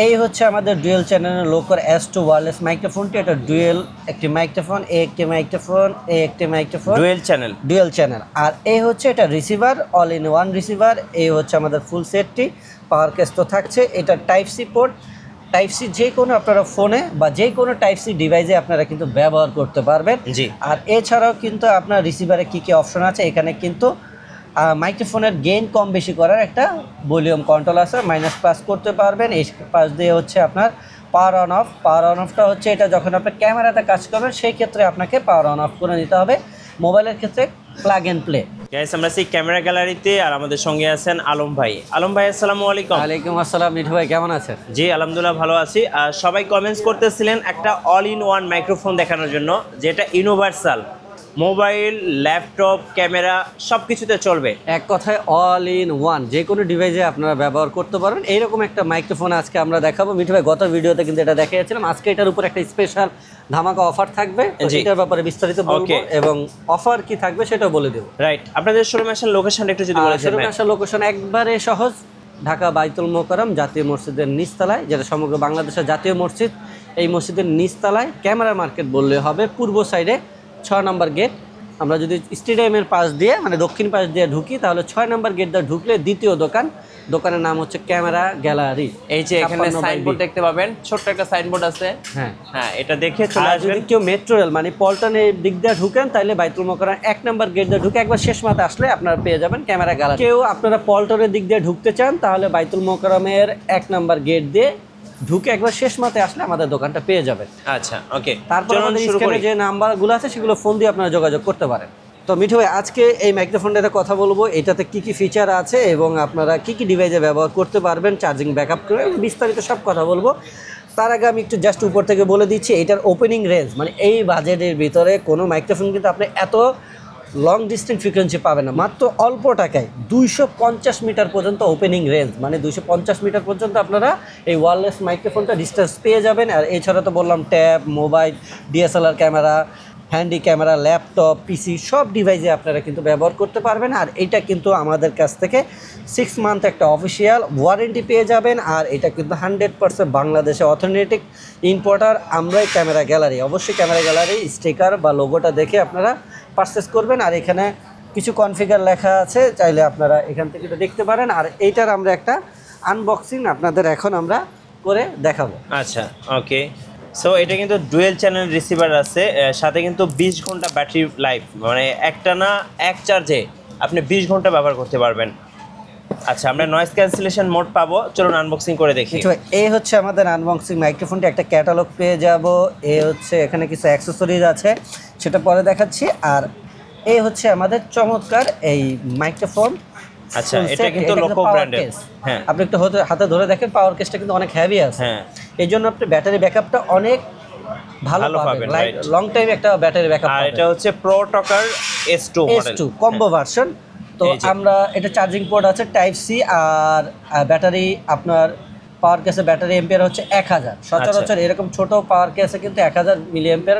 এই হচ্ছে আমাদের ডুয়েল চ্যানেলের লোকার S2 ওয়্যারলেস মাইক্রোফোনটি। এটা ডুয়েল একটি মাইক্রোফোন, একটি মাইক্রোফোন, একটি মাইক্রোফোন, ডুয়েল চ্যানেল। আর এই হচ্ছে এটা receiver, all in one receiver. এই হচ্ছে আমাদের ফুল সেটটি। পাওয়ার কেস তো থাকছে। এটা type C port, type C যে কোনো আপনারা ফোনে বা যে কোনো টাইপ সি ডিভাইসে আপনারা কিন্তু ব্যবহার করতে পারবেন। জি। আর এছাড়াও কিন্তু আপনার রিসিভারে কী কী অপশন আছে, এখানে কিন্তু মাইক্রোফোনের গেইন কম বেশি করার একটা ভলিউম কন্ট্রোল আছে, মাইনাস প্লাস করতে পারবেন। এই পাশ দিয়ে হচ্ছে আপনার power on off. Power on অফটা হচ্ছে এটা যখন আপনি ক্যামেরাতে কাজ করবেন সেই ক্ষেত্রে আপনাকে পাওয়ার অন অফ করে নিতে হবে। মোবাইলের ক্ষেত্রে প্লাগ এন্ড প্লে। গাইস, আমরা সেই ক্যামেরা গ্যালারিতে, আর আমাদের সঙ্গে আছেন আলম ভাই। আলম ভাই, আসসালামু আলাইকুম। ওয়ালাইকুম আসসালাম। মিঠু ভাই কেমন আছেন? জি, আলহামদুলিল্লাহ ভালো আছি। আর সবাই কমেন্টস করতেছিলেন একটা অল ইন ওয়ান মাইক্রোফোন দেখানোর জন্য, যেটা ইউনিভার্সাল, মোবাইল, ল্যাপটপ, ক্যামেরা সব কিছুতে চলবে। এক কথায় অল ইন ওয়ান, যে কোনো ডিভাইসে আপনারা ব্যবহার করতে পারবেন। এইরকম একটা মাইক্রোফোন আজকে আমরা দেখাবো। মিঠু ভাই গত ভিডিওতে কিন্তু এটা দেখিয়েছিলাম। আজকে এটার উপর একটা স্পেশাল ধামাকা অফার থাকবে, এটার ব্যাপারে বিস্তারিত বলবো এবং অফার কি থাকবে সেটাও বলে দেব। রাইট, আপনাদের শোরুম আসার লোকেশনটা একটু যদি বলেন। শোরুম আসার লোকেশন একবারে সহজ, ঢাকা বাইতুল মোকাররম জাতীয় মসজিদের নিচতলায়, যেটা সমগ্র বাংলাদেশের জাতীয় মসজিদ। এই মসজিদের নিচতলায় ক্যামেরা মার্কেট বললে হবে, পূর্ব সাইডে 6 নম্বর গেট। আমরা যদি স্টেডিয়ামের পাশ দিয়ে মানে দক্ষিণ পাশ দিয়ে ঢুকি তাহলে 6 নম্বর গেট দিয়ে ঢুকলে দ্বিতীয় দোকান, দোকানের নাম হচ্ছে ক্যামেরা গ্যালারি। এই যে এখানে সাইনবোর্ড দেখতে পাবেন, ছোট্ট একটা সাইনবোর্ড আছে। হ্যাঁ হ্যাঁ, এটা দেখে চলে আসবেন। যদি কেউ মেট্রো রেল মানে পল্টনের দিক দিয়ে ঢুকেন তাহলে বাইতুল মোকাররম 1 নম্বর গেট দিয়ে ঢুকে একবার শেষ মাথা আসলে আপনারা পেয়ে যাবেন ক্যামেরা গ্যালারি। কেউ আপনারা পল্টনের দিক দিয়ে ঢুকতে চান তাহলে বাইতুল মোকাররমের 1 নম্বর গেট দিয়ে ঢুকে একবার শেষ মাথায় আসলে আমাদের দোকানটা পেয়ে যাবেন। আচ্ছা, ওকে। তারপর আমাদের স্ক্রিনে যে নাম্বারগুলো আছে সেগুলো ফোন দিয়ে আপনারা যোগাযোগ করতে পারেন। তো মিঠু ভাই, আজকে এই মাইক্রোফোনটাতে কথা বলবো, এটাতে কি কি ফিচার আছে এবং আপনারা কি কি ডিভাইসে ব্যবহার করতে পারবেন, চার্জিং ব্যাকআপ করে বিস্তারিত সব কথা বলবো। তার আগে আমি একটু জাস্ট উপর থেকে বলে দিচ্ছি, এটার ওপেনিং রেঞ্জ মানে এই বাজেটের ভিতরে কোনো মাইক্রোফোন কিন্তু আপনি এত লং ডিস্টেন্স ফ্রিকোয়েন্সি পাবেন না। মাত্র অল্প টাকায় 250 মিটার পর্যন্ত ওপেনিং রেঞ্জ, মানে 250 মিটার পর্যন্ত আপনারা এই ওয়্যারলেস মাইক্রোফোনটা ডিস্টেন্স পেয়ে যাবেন। আর এছাড়া তো বললাম tab, mobile, DSLR camera, handy camera, laptop, PC সব ডিভাইসে আপনারা কিন্তু ব্যবহার করতে পারবেন। আর এটা কিন্তু আমাদের কাছ থেকে 6 মান্থ একটা অফিসিয়াল ওয়ারেন্টি পেয়ে যাবেন। আর এটা কিন্তু 100% বাংলাদেশে অথেন্টিক ইম্পোর্টার আমরাই ক্যামেরা গ্যালারি। অবশ্যই ক্যামেরা গ্যালারি স্টিকার বা লোগোটা দেখে আপনারা পারচেস করবেন। আর এখানে কিছু কনফিগার লেখা আছে, চাইলে আপনারা এখান থেকে এটা দেখতে পারেন। আর এইটার আমরা একটা আনবক্সিং আপনাদের এখন আমরা করে দেখাবো। আচ্ছা, ওকে। সো এটা কিন্তু ডুয়েল চ্যানেল রিসিভার আছে, সাথে কিন্তু 20 ঘন্টা ব্যাটারি লাইফ, মানে একটা না এক চার্জে আপনি 20 ঘন্টা ব্যবহার করতে পারবেন। আচ্ছা, আমরা নয়েজ ক্যান্সেলেশন মোড পাবো, চলুন আনবক্সিং করে দেখি। এই হচ্ছে আমাদের আনবক্সিং মাইক্রোফোনটি, একটা ক্যাটালগ পেয়ে যাব। হচ্ছে এখানে কিছু অ্যাক্সেসরিজ আছে, সেটা পরে দেখাচ্ছি। আর এই হচ্ছে আমাদের চমৎকার এই মাইক্রোফোন। আচ্ছা, এটা কিন্তু লোকো ব্র্যান্ডের। হ্যাঁ, আপনি একটু হাতে ধরে দেখেন, পাওয়ার কেসটা কিন্তু অনেক হেভি আছে। হ্যাঁ, এই জন্য আপনি ব্যাটারি ব্যাকআপটা অনেক ভালো পাবেন, লং টাইম একটা ব্যাটারি ব্যাকআপ। আর এটা হচ্ছে pro talker S2 model, S2 combo version. তো আমরা এটা চার্জিং পোর্ট আছে টাইপ সি, আর ব্যাটারি আপনার পাওয়ার কেসে ব্যাটারি এম্পিয়ার হচ্ছে 1000। সচরাচর এরকম ছোট পাওয়ার কেসে কিন্তু 1000 মিলি এম্পিয়ার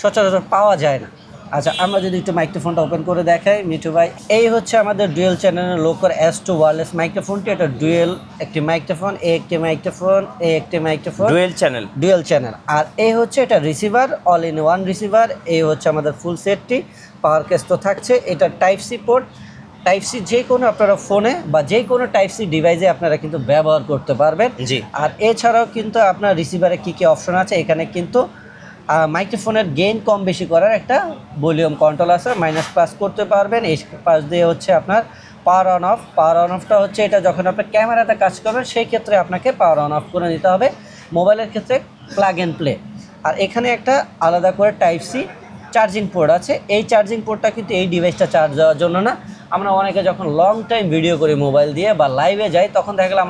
সচরাচর পাওয়া যায় না। আচ্ছা, আমরা যদি একটু মাইক্রোফোনটা ওপেন করে দেখাই মিঠু ভাই, এই হচ্ছে আমাদের ডুয়েল চ্যানেলের লোকার S2 ওয়্যারলেস মাইক্রোফোনটি। এটা ডুয়েল একটি মাইক্রোফোন, একটি মাইক্রোফোন, একটি মাইক্রোফোন, ডুয়েল চ্যানেল। আর এই হচ্ছে এটা receiver, all in one receiver. এই হচ্ছে আমাদের ফুল সেটটি। পাওয়ার কেস তো থাকছে। এটা type C port, type C যে কোনো আপনারা ফোনে বা যে কোনো টাইপ সি ডিভাইসে আপনারা কিন্তু ব্যবহার করতে পারবেন। জি। আর এছাড়াও কিন্তু আপনার রিসিভারে কী কী অপশন আছে, এখানে কিন্তু মাইক্রোফোনের গেইন কম বেশি করার একটা ভলিউম কন্ট্রোল আছে, মাইনাস প্লাস করতে পারবেন। এই পাশ দিয়ে হচ্ছে আপনার power on off. Power on অফটা হচ্ছে এটা যখন আপনি ক্যামেরাতে কাজ করবেন সেই ক্ষেত্রে আপনাকে পাওয়ার অন অফ করে নিতে হবে। মোবাইলের ক্ষেত্রে প্লাগ এন্ড প্লে। আর এখানে একটা আলাদা করে টাইপ সি চার্জিং পোর্ট আছে। এই চার্জিং পোর্টটা কিন্তু এই ডিভাইসটা চার্জ দেওয়ার জন্য না। আমরা অনেকে যখন লং টাইম ভিডিও করি মোবাইল দিয়ে বা লাইভে যাই, তখন দেখা গেলো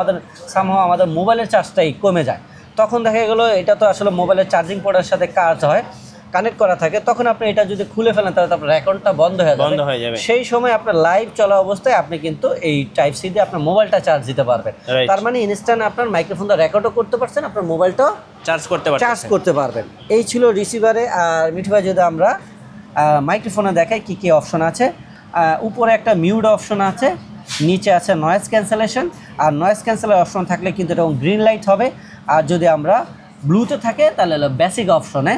আমাদের মোবাইলের চার্জটাই কমে যায়। তখন দেখা গেলো এটা তো আসলে মোবাইলের চার্জিং পোর্টের সাথে কাজ হয়, কানেক্ট করা থাকে। তখন আপনি এটা যদি খুলে ফেলেন তাহলে আপনার রেকর্ডটা বন্ধ হয়ে যাবে। সেই সময় আপনার লাইভ চলা অবস্থায় আপনি কিন্তু এই টাইপ সি দিয়ে আপনার মোবাইলটা চার্জ দিতে পারবেন। তার মানে ইনস্ট্যান্ট আপনার মাইক্রোফোনটা রেকর্ডও করতে পারছেন, আপনার মোবাইলটাও চার্জ করতে পারবেন। এই ছিল রিসিভারে। আর মিঠু ভাই, যদি আমরা মাইক্রোফোনে দেখাই কী কী অপশন আছে, উপরে একটা মিউট অপশন আছে, নিচে আছে নয়েজ ক্যান্সেলেশন, আর নয়েজ ক্যান্সেলের অপশন থাকলে কিন্তু এরকম গ্রিন লাইট হবে। আর যদি আমরা ব্লুতে থাকে তাহলে হলো বেসিক অপশনে।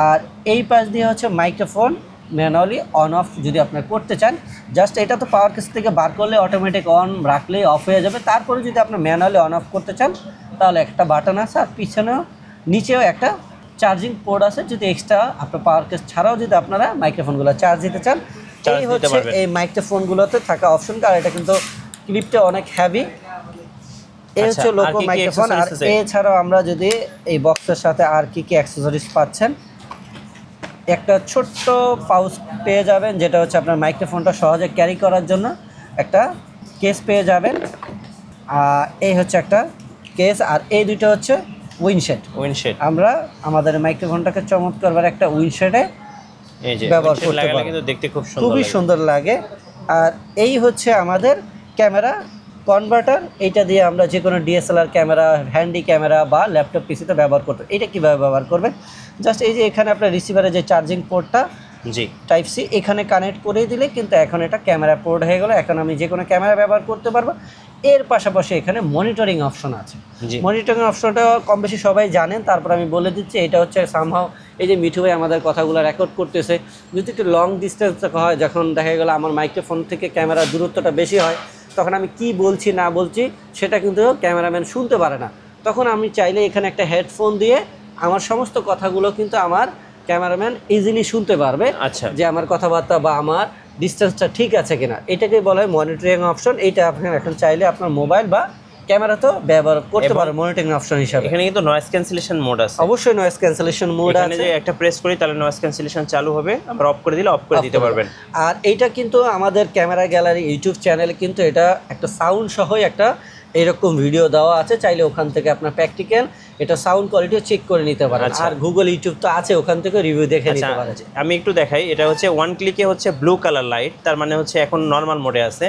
আর এই পাশ দিয়ে হচ্ছে মাইক্রোফোন ম্যানুয়ালি অন অফ যদি আপনার করতে চান, জাস্ট এটা তো পাওয়ার কেস থেকে বার করলে অটোমেটিক অন রাখলেই অফ হয়ে যাবে। তারপরে যদি আপনি ম্যানুয়ালি অন অফ করতে চান তাহলে একটা বাটন আছে, আর পিছনেও নিচেও একটা চার্জিং পোর্ট আছে। যদি এক্সট্রা আপনার পাওয়ার কেস ছাড়াও যদি আপনারা মাইক্রোফোনগুলো চার্জ দিতে চান, এই হচ্ছে এই মাইক্রোফোনগুলোতে থাকা অপশন। আর এটা কিন্তু ক্লিপটা অনেক হেভি। এই হচ্ছে লোকো মাইক্রোফোন। আর এছাড়াও আমরা যদি এই বক্সের সাথে আর কি কি অ্যাক্সেসরিজ পাচ্ছেন, একটা ছোট্ট পাউচ পেয়ে যাবেন, যেটা হচ্ছে আপনার মাইক্রোফোনটা সহজে ক্যারি করার জন্য একটা কেস পেয়ে যাবেন। এই হচ্ছে একটা কেস, আর এই দুটো হচ্ছে উইন্ডশেড। আমরা আমাদের মাইক্রোফোনটাকে চমৎকারভাবে একটা উইন্ডশেডে ব্যবহার করতে পারি, কিন্তু দেখতে খুবই সুন্দর লাগে। আর এই হচ্ছে আমাদের ক্যামেরা কনভার্টার। এইটা দিয়ে আমরা যে কোনো ডিএসএলআর ক্যামেরা, হ্যান্ডি ক্যামেরা বা ল্যাপটপ পিসিতে ব্যবহার করতে। এটা কীভাবে ব্যবহার করবেন, জাস্ট এই যে এখানে আপনার রিসিভারের যে চার্জিং পোর্টটা টাইপ সি এখানে কানেক্ট করে দিলে কিন্তু এখন এটা ক্যামেরা পোর্ট হয়ে গেল। এখন আমি যে কোনো ক্যামেরা ব্যবহার করতে পারবো। এর পাশাপাশি এখানে মনিটরিং অপশন আছে। মনিটরিং অপশনটা কম বেশি সবাই জানেন, তারপর আমি বলে দিচ্ছি। এটা হচ্ছে সামহাও এই যে মিঠু ভাই আমাদের কথাগুলো রেকর্ড করতেছে, যদি একটু লং ডিস্টেন্স হয়, যখন দেখা গেলো আমার মাইক্রোফোন থেকে ক্যামেরার দূরত্বটা বেশি হয়, তখন আমি কি বলছি না বলছি সেটা কিন্তু ক্যামেরাম্যান শুনতে পারে না। তখন আমি চাইলে এখানে একটা হেডফোন দিয়ে আমার সমস্ত কথাগুলো কিন্তু আমার ক্যামেরাম্যান ইজিলি শুনতে পারবে, যে আমার কথাবার্তা বা আমার ডিস্টেন্সটা ঠিক আছে কিনা। এটাকে বলা হয় মনিটরিং অপশন। এইটা আপনি এখন চাইলে আপনার মোবাইল বা ক্যামেরা তো ব্যবহার করতে পারবেন মনিটরিং অপশন হিসাবে। এখানে কিন্তু নয়েজ ক্যান্সেলেশন মোড আছে, অবশ্যই নয়েজ ক্যান্সেলেশন মোড আছে। যে একটা প্রেস করি তাহলে নয়েজ ক্যান্সেলেশন চালু হবে, আমরা অফ করে দিলে অফ করে দিতে পারবেন। আর এইটা কিন্তু আমাদের ক্যামেরা গ্যালারি ইউটিউব চ্যানেলে কিন্তু এটা একটা সাউন্ড সহই একটা এরকম ভিডিও দেওয়া আছে, চাইলে ওখান থেকে আপনার প্র্যাকটিক্যাল এটা সাউন্ড কোয়ালিটিও চেক করে নিতে পারেন। আর গুগল ইউটিউব তো আছে, ওখান থেকে রিভিউ দেখে নিতে পারেন। আমি একটু দেখাই, এটা হচ্ছে ওয়ান ক্লিকে হচ্ছে ব্লু কালার লাইট, তার মানে হচ্ছে এখন নর্মাল মোডে আছে।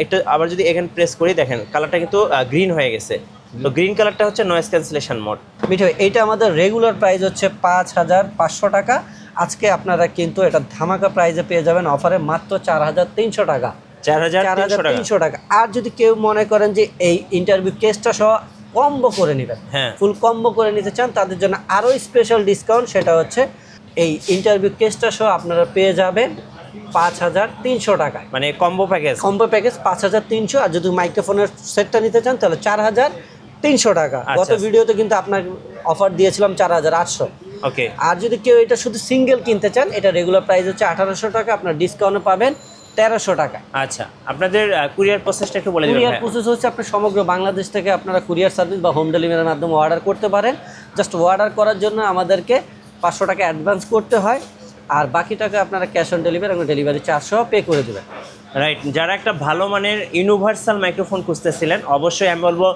এটা আবার যদি এখানে প্রেস করি দেখেন কালারটা কিন্তু গ্রিন হয়ে গেছে। তো গ্রিন কালারটা হচ্ছে নয়েজ ক্যান্সেলেশন মোড। মিঠু, এইটা আমাদের রেগুলার প্রাইস হচ্ছে 5500 টাকা। আজকে আপনারা কিন্তু এটা ধামাকা প্রাইসে পেয়ে যাবেন অফারে মাত্র 4300 টাকা। 4300 টাকা। আর যদি কেউ মনে করেন যে এই ইন্টারভিউ কেসটা সহ কম্বো করে নেবেন, ফুল কম্বো করে নিতে চান, তাদের জন্য আরও স্পেশাল ডিসকাউন্ট। সেটা হচ্ছে এই ইন্টারভিউ কেসটা সহ আপনারা পেয়ে যাবেন 5300 টাকায়, মানে কম্বো প্যাকেজ 5300। আর যদি মাইক্রোফোনের সেটটা নিতে চান তাহলে 4300 টাকা। গত ভিডিওতে কিন্তু আপনার অফার দিয়েছিলাম 4800। ওকে। আর যদি কেউ এটা শুধু সিঙ্গেল কিনতে চান, এটা রেগুলার প্রাইস হচ্ছে 1800 টাকা, আপনার ডিসকাউন্টে পাবেন 1300 টাকা। আচ্ছা, আপনাদের কুরিয়ার প্রসেসটা একটু বলে দিবেন। কুরিয়ার প্রসেস হচ্ছে আপনি সমগ্র বাংলাদেশ থেকে আপনারা কুরিয়ার সার্ভিস বা হোম ডেলিভারির মাধ্যমে অর্ডার করতে পারেন। জাস্ট অর্ডার করার জন্য আমাদেরকে 500 টাকা অ্যাডভান্স করতে হয়, আর বাকি টাকা আপনারা ক্যাশ অন ডেলিভারি এবং ডেলিভারি চার্জ সহ পে করে দেবেন। রাইট। যারা একটা ভালো মানের ইউনিভার্সাল মাইক্রোফোন খুঁজতেছিলেন, অবশ্যই আমি বলবো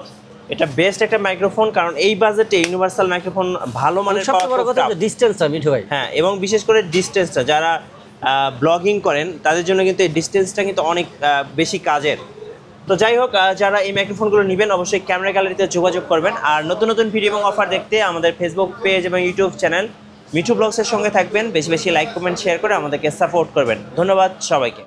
এটা বেস্ট একটা মাইক্রোফোন, কারণ এই বাজেটে ইউনিভার্সাল মাইক্রোফোন ভালো মানের। সবচেয়ে বড় কথা ডিসটেন্সটা মিঠু ভাই। হ্যাঁ, এবং বিশেষ করে ডিসটেন্সটা, যারা ব্লগিং করেন তাদের জন্য কিন্তু এই ডিসটেন্সটা কিন্তু অনেক বেশি কাজের। তো যাই হোক, যারা এই মাইক্রোফোনগুলো নেবেন অবশ্যই ক্যামেরা গ্যালারিতে যোগাযোগ করবেন। আর নতুন নতুন ভিডিও এবং অফার দেখতে আমাদের ফেসবুক পেজ এবং ইউটিউব চ্যানেল মিঠু ব্লগসের সঙ্গে থাকবেন। বেশি বেশি লাইক কমেন্ট শেয়ার করে আমাদেরকে সাপোর্ট করবেন। ধন্যবাদ সবাইকে।